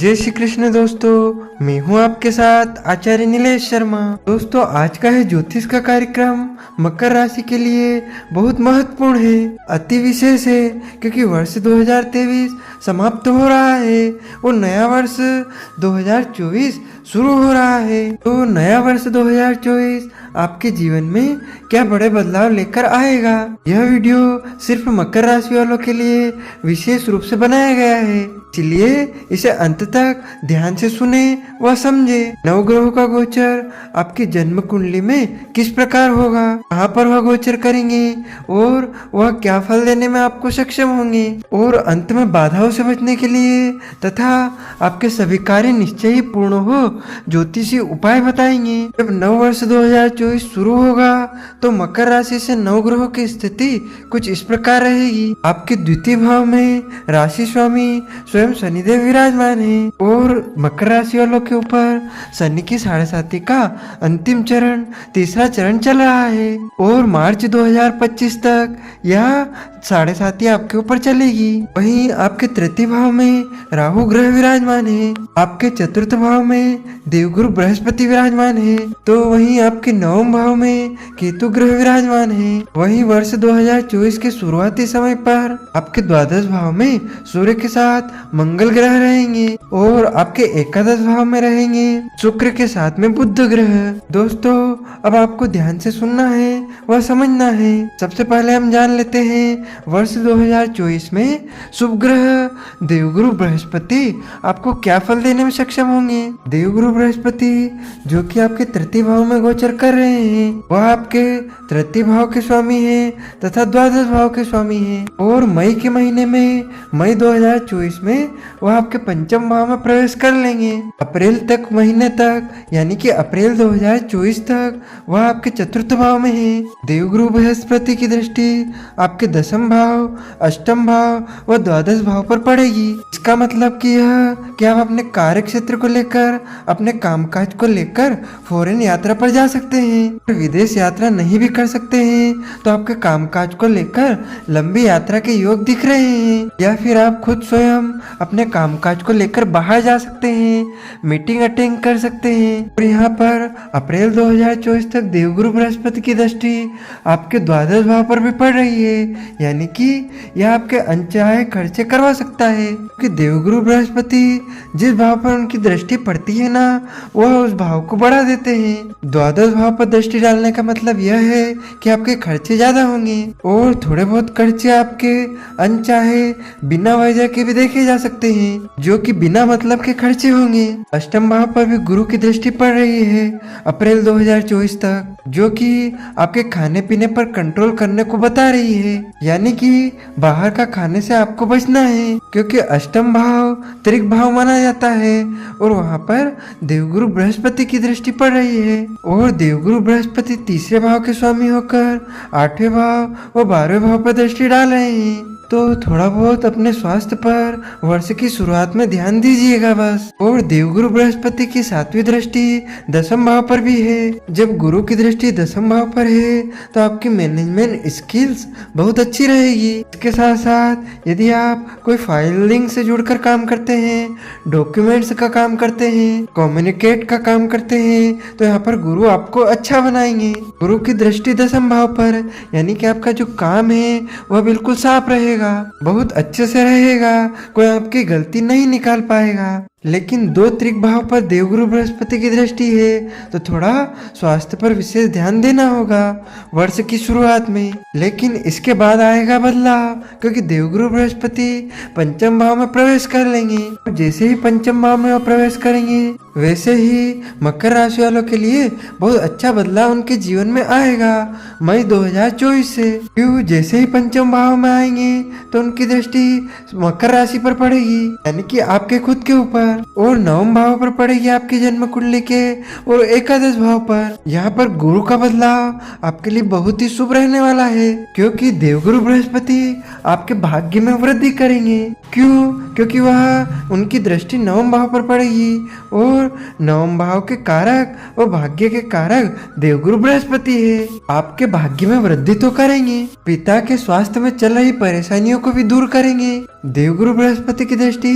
जय श्री कृष्ण दोस्तों, मैं हूं आपके साथ आचार्य नीलेश शर्मा। दोस्तों, आज का है ज्योतिष का कार्यक्रम मकर राशि के लिए बहुत महत्वपूर्ण है, अति विशेष है, क्योंकि वर्ष 2023 समाप्त हो रहा है और नया वर्ष 2024 शुरू हो रहा है। तो नया वर्ष 2024 आपके जीवन में क्या बड़े बदलाव लेकर आएगा। यह वीडियो सिर्फ मकर राशि वालों के लिए विशेष रूप से बनाया गया है, इसलिए इसे अंत तक ध्यान से सुने व समझे। नवग्रहों का गोचर आपकी जन्म कुंडली में किस प्रकार होगा, कहाँ पर वह गोचर करेंगे और वह क्या फल देने में आपको सक्षम होंगे, और अंत में बाधाओं से बचने के लिए तथा आपके सभी कार्य निश्चय ही पूर्ण हो ज्योतिषी उपाय बताएंगे। जब नव वर्ष 2024 शुरू होगा तो मकर राशि से नवग्रहों की स्थिति कुछ इस प्रकार रहेगी। आपके द्वितीय भाव में राशि स्वामी स्वयं शनिदेव विराजमान है और मकर राशि वालों के ऊपर शनि की 7.5 का अंतिम चरण, तीसरा चरण चल रहा है और मार्च 2025 तक यह 7.5 आपके ऊपर चलेगी। वहीं आपके तृतीय भाव में राहु ग्रह विराजमान है, आपके चतुर्थ भाव में देवगुरु बृहस्पति विराजमान है, तो वहीं आपके नवम भाव में केतु ग्रह विराजमान है। वहीं वर्ष 2024 के शुरुआती समय पर आपके द्वादश भाव में सूर्य के साथ मंगल ग्रह रहेंगे और आपके एकादश भाव में रहेंगे शुक्र के साथ में बुध ग्रह। दोस्तों, अब आपको ध्यान से सुनना है व समझना है। सबसे पहले हम जान लेते हैं वर्ष 2024 में शुभ ग्रह देवगुरु बृहस्पति आपको क्या फल देने में सक्षम होंगे। देवगुरु बृहस्पति जो कि आपके तृतीय भाव में गोचर कर रहे हैं, वह आपके तृतीय भाव के स्वामी हैं तथा द्वादश भाव के स्वामी हैं और मई के महीने में, मई 2024 में वह आपके पंचम भाव में प्रवेश कर लेंगे। अप्रैल तक, महीने तक, यानी कि अप्रैल 2024 तक वह आपके चतुर्थ भाव में है। देवगुरु बृहस्पति की दृष्टि आपके दसम भाव, अष्टम भाव व द्वादश भाव पर पड़ेगी। इसका मतलब कि यह कि आप अपने कार्य क्षेत्र को लेकर, अपने कामकाज को लेकर फॉरेन यात्रा पर जा सकते हैं। विदेश यात्रा नहीं भी कर सकते हैं तो आपके कामकाज को लेकर लंबी यात्रा के योग दिख रहे हैं, या फिर आप खुद स्वयं अपने कामकाज को लेकर बाहर जा सकते हैं, मीटिंग अटेंड कर सकते हैं। और यहाँ पर अप्रैल 2024 तक देवगुरु बृहस्पति की दृष्टि आपके द्वादश भाव पर भी पड़ रही है, यानी कि यह आपके अनचाहे खर्चे करवा सकता है, क्योंकि देवगुरु बृहस्पति जिस भाव पर उनकी दृष्टि पड़ती है ना, वह उस भाव को बढ़ा देते हैं। द्वादश भाव पर दृष्टि डालने का मतलब यह है कि आपके खर्चे ज्यादा होंगे और थोड़े बहुत खर्चे आपके अनचाहे बिना वजह के भी देखे जा सकते हैं, जो कि बिना मतलब के खर्चे होंगे। अष्टम भाव पर भी गुरु की दृष्टि पड़ रही है अप्रैल 2024 तक, जो कि आपके खाने पीने पर कंट्रोल करने को बता रही है, यानी कि बाहर का खाने से आपको बचना है, क्योंकि अष्टम भाव त्रिक भाव माना जाता है और वहाँ पर देवगुरु बृहस्पति की दृष्टि पड़ रही है और देवगुरु बृहस्पति तीसरे भाव के स्वामी होकर 8वें भाव व 12वें भाव पर दृष्टि डाल रहे हैं। तो थोड़ा बहुत अपने स्वास्थ्य पर वर्ष की शुरुआत में ध्यान दीजिएगा बस। और देवगुरु बृहस्पति की 7वीं दृष्टि दसम भाव पर भी है। जब गुरु की दृष्टि दसम भाव पर है तो आपकी मैनेजमेंट स्किल्स बहुत अच्छी रहेगी। इसके साथ साथ यदि आप कोई फाइलिंग से जुड़कर काम करते हैं, डॉक्यूमेंट्स का काम करते हैं, कम्युनिकेट का काम करते हैं, तो यहाँ पर गुरु आपको अच्छा बनाएंगे। गुरु की दृष्टि दसम भाव पर, यानी कि आपका जो काम है वह बिल्कुल साफ रहेगा, बहुत अच्छे से रहेगा, कोई आपकी गलती नहीं निकाल पाएगा। लेकिन 2 त्रिक भाव पर देवगुरु बृहस्पति की दृष्टि है तो थोड़ा स्वास्थ्य पर विशेष ध्यान देना होगा वर्ष की शुरुआत में। लेकिन इसके बाद आएगा बदलाव, क्योंकि देवगुरु बृहस्पति पंचम भाव में प्रवेश कर लेंगे। जैसे ही पंचम भाव में वो प्रवेश करेंगे वैसे ही मकर राशि वालों के लिए बहुत अच्छा बदलाव उनके जीवन में आएगा मई 2024 से। क्यों, जैसे ही पंचम भाव में आएंगे तो उनकी दृष्टि मकर राशि पर पड़ेगी, यानी कि आपके खुद के ऊपर, और नवम भाव पर पड़ेगी आपकी जन्म कुंडली के और एकादश भाव पर। यहाँ पर गुरु का बदलाव आपके लिए बहुत ही शुभ रहने वाला है, क्योंकि देवगुरु बृहस्पति आपके भाग्य में वृद्धि करेंगे। क्यों, क्योंकि वह उनकी दृष्टि नवम भाव पर पड़ेगी और नवम भाव के कारक और भाग्य के कारक देवगुरु बृहस्पति है। आपके भाग्य में वृद्धि तो करेंगे, पिता के स्वास्थ्य में चल रही परेशानियों को भी दूर करेंगे देवगुरु बृहस्पति की दृष्टि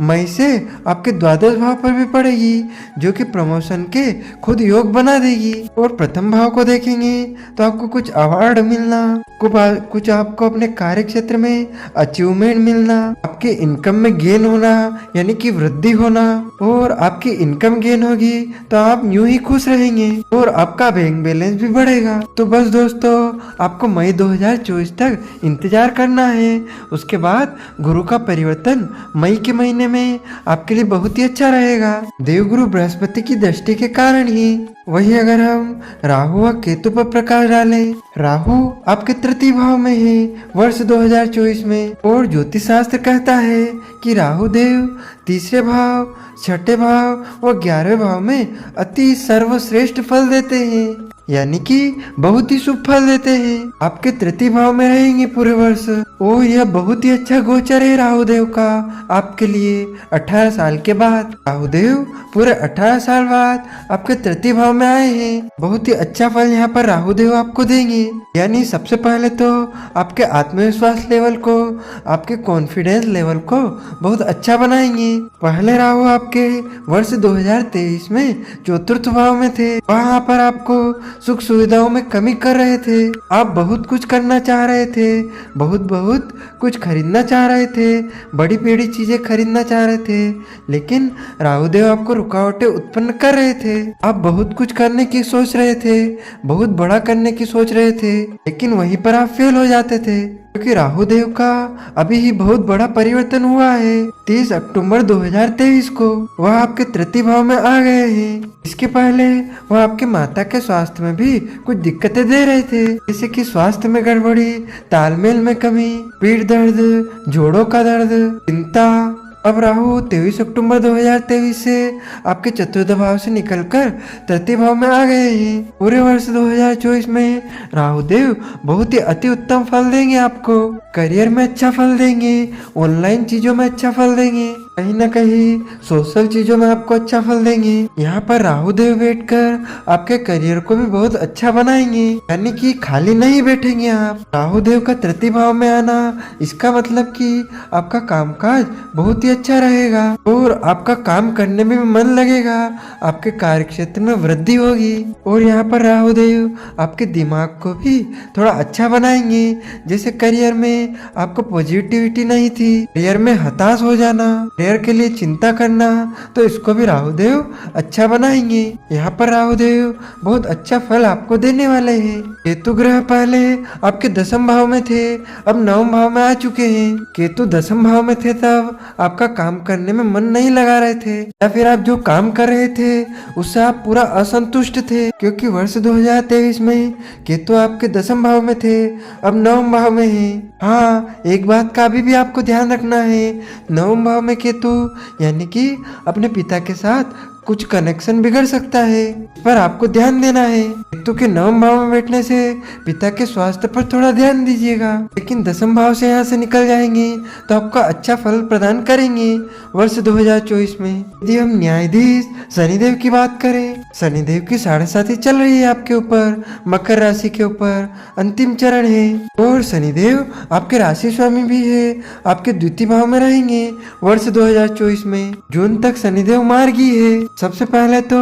मई से आपके द्वादश भाव पर भी पड़ेगी, जो कि प्रमोशन के खुद योग बना देगी। और प्रथम भाव को देखेंगे तो आपको कुछ अवार्ड मिलना, कुछ आपको अपने कार्य क्षेत्र में अचीवमेंट मिलना, आपके इनकम में गेन होना यानी कि वृद्धि होना। और आपकी इनकम गेन होगी तो आप यूं ही खुश रहेंगे और आपका बैंक बैलेंस भी बढ़ेगा। तो बस दोस्तों, आपको मई 2024 तक इंतजार करना है। उसके बाद गुरु का परिवर्तन मई के महीने में आपके लिए बहुत ही अच्छा रहेगा, देवगुरु बृहस्पति की दृष्टि के कारण ही। वही अगर हम राहु व केतु पर प्रकाश डालें, राहु आपके तृतीय भाव में है वर्ष 2024 में, और ज्योतिष शास्त्र कहता है कि राहु देव तीसरे भाव, छठे भाव और 11वें भाव में अति सर्वश्रेष्ठ फल देते हैं, यानी कि बहुत ही शुभ फल देते हैं। आपके तृतीय भाव में रहेंगे पूरे वर्ष, और यह बहुत ही अच्छा गोचर है राहुदेव का आपके लिए। 18 साल के बाद राहुदेव पूरे 18 साल बाद आपके तृतीय भाव में आए हैं। बहुत ही अच्छा फल यहाँ पर राहुदेव आपको देंगे, यानी सबसे पहले तो आपके आत्मविश्वास लेवल को, आपके कॉन्फिडेंस लेवल को बहुत अच्छा बनाएंगे। पहले राहु आपके वर्ष 2023 में चतुर्थ भाव में थे, वहाँ पर आपको सुख सुविधाओं में कमी कर रहे थे। आप बहुत कुछ करना चाह रहे थे, बहुत कुछ खरीदना चाह रहे थे, बड़ी बड़ी चीजें खरीदना चाह रहे थे, लेकिन राहुदेव आपको रुकावटें उत्पन्न कर रहे थे। आप बहुत कुछ करने की सोच रहे थे, बहुत बड़ा करने की सोच रहे थे, लेकिन वहीं पर आप फेल हो जाते थे, क्योंकि राहुदेव का अभी ही बहुत बड़ा परिवर्तन हुआ है। 30 अक्टूबर 2023 को वह आपके तृतीय भाव में आ गए हैं। इसके पहले वह आपके माता के स्वास्थ्य में भी कुछ दिक्कतें दे रहे थे, जैसे कि स्वास्थ्य में गड़बड़ी, तालमेल में कमी, पीठ दर्द, जोड़ों का दर्द, चिंता। अब राहु 23 अक्टूबर 2023 से आपके चतुर्थ भाव से निकलकर तृतीय भाव में आ गए हैं। पूरे वर्ष 2024 में राहुदेव बहुत ही अति उत्तम फल देंगे आपको। करियर में अच्छा फल देंगे, ऑनलाइन चीजों में अच्छा फल देंगे, कहीं न कहीं सोशल चीजों में आपको अच्छा फल देंगे। यहाँ पर राहुदेव बैठकर आपके करियर को भी बहुत अच्छा बनाएंगे, यानी कि खाली नहीं बैठेंगे आप। राहुदेव का तृतीय भाव में आना, इसका मतलब कि आपका कामकाज बहुत ही अच्छा रहेगा और आपका काम करने में भी मन लगेगा, आपके कार्य क्षेत्र में वृद्धि होगी। और यहाँ पर राहुदेव आपके दिमाग को भी थोड़ा अच्छा बनाएंगे। जैसे करियर में आपको पॉजिटिविटी नहीं थी, करियर में हताश हो जाना, करियर के लिए चिंता करना, तो इसको भी राहुदेव अच्छा बनाएंगे। यहाँ पर राहुदेव बहुत अच्छा फल आपको देने वाले हैं। केतु ग्रह पहले आपके दसम भाव में थे, अब नवम भाव में आ चुके हैं। केतु दसम भाव में थे तब आपका काम करने में मन नहीं लगा रहे थे, या फिर आप जो काम कर रहे थे उससे आप पूरा असंतुष्ट थे, क्योंकि वर्ष 2023 में केतु आपके दसम भाव में थे, अब नवम भाव में है। हाँ, एक बात का अभी भी आपको ध्यान रखना है, नवम भाव में केतु यानी कि अपने पिता के साथ कुछ कनेक्शन बिगड़ सकता है, इस पर आपको ध्यान देना है। केतु के नवम भाव में बैठने से पिता के स्वास्थ्य पर थोड़ा ध्यान दीजिएगा, लेकिन दसम भाव से यहाँ से निकल जाएंगे तो आपका अच्छा फल प्रदान करेंगे वर्ष 2024 में। यदि हम न्यायाधीश शनिदेव की बात करें, शनिदेव की 7.5 चल रही है आपके ऊपर, मकर राशि के ऊपर अंतिम चरण है, और शनिदेव आपके राशि स्वामी भी है, आपके द्वितीय भाव में रहेंगे वर्ष 2024 में। जून तक शनिदेव मार्गी है। सबसे पहले तो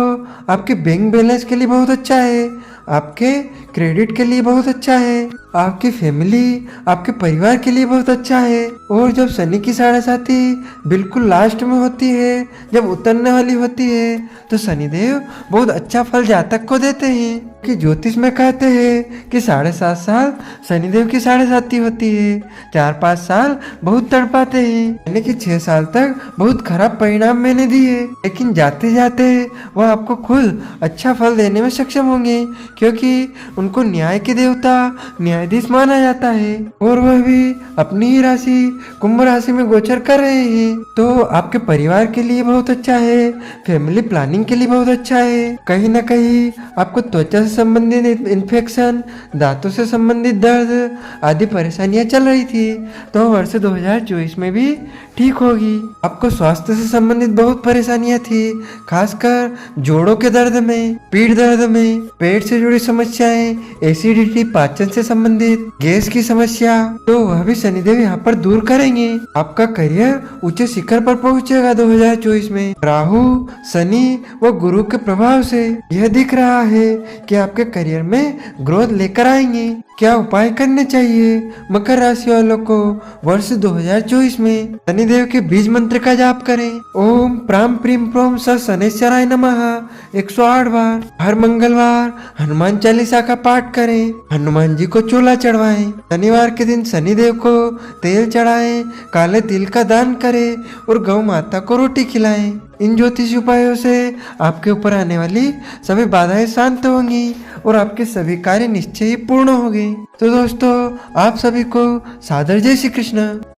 आपके बैंक बैलेंस के लिए बहुत अच्छा है, आपके क्रेडिट के लिए बहुत अच्छा है, आपकी फैमिली, आपके परिवार के लिए बहुत अच्छा है। और जब शनि की 7.5 बिल्कुल लास्ट में होती है, जब उतरने वाली होती है, तो शनिदेव बहुत अच्छा फल जातक को देते हैं, कि ज्योतिष में कहते हैं कि 7.5 साल शनिदेव की 7.5 होती है, 4-5 साल बहुत तड़पाते हैं, यानी कि 6 साल तक बहुत खराब परिणाम मैंने दिए, लेकिन जाते जाते वह आपको खुद अच्छा फल देने में सक्षम होंगे, क्योंकि उनको न्याय के देवता न्यायाधीश माना जाता है, और वह भी अपनी ही राशि कुंभ राशि में गोचर कर रहे हैं। तो आपके परिवार के लिए बहुत अच्छा है, फैमिली प्लानिंग के लिए बहुत अच्छा है। कहीं ना कहीं आपको त्वचा से संबंधित इन्फेक्शन, दांतों से संबंधित दर्द आदि परेशानियां चल रही थी, तो वर्ष 2024 में भी ठीक होगी। आपको स्वास्थ्य से संबंधित बहुत परेशानियां थी, खासकर जोड़ों के दर्द में, पीठ दर्द में, पेट से जुड़ी समस्याएं, एसिडिटी, पाचन से संबंधित, गैस की समस्या, तो वह भी शनिदेव यहाँ पर दूर करेंगे। आपका करियर ऊंचे शिखर पर पहुंचेगा 2024 में। राहु, शनि व गुरु के प्रभाव से यह दिख रहा है कि आपके करियर में ग्रोथ लेकर आएंगे। क्या उपाय करने चाहिए मकर राशि वालों को वर्ष 2024 में? शनिदेव के बीज मंत्र का जाप करें। ओम प्राम प्रीम प्रोम स शनैश्चराय नमः 108 बार। हर मंगलवार हनुमान चालीसा का पाठ करें। हनुमान जी को चोला चढ़वाएं। शनिवार के दिन शनिदेव को तेल चढ़ाएं, काले तिल का दान करें और गौ माता को रोटी खिलाएं। इन ज्योतिष उपायों से आपके ऊपर आने वाली सभी बाधाएं शांत होंगी और आपके सभी कार्य निश्चय ही पूर्ण होंगे। तो दोस्तों, आप सभी को सादर जय श्री कृष्ण।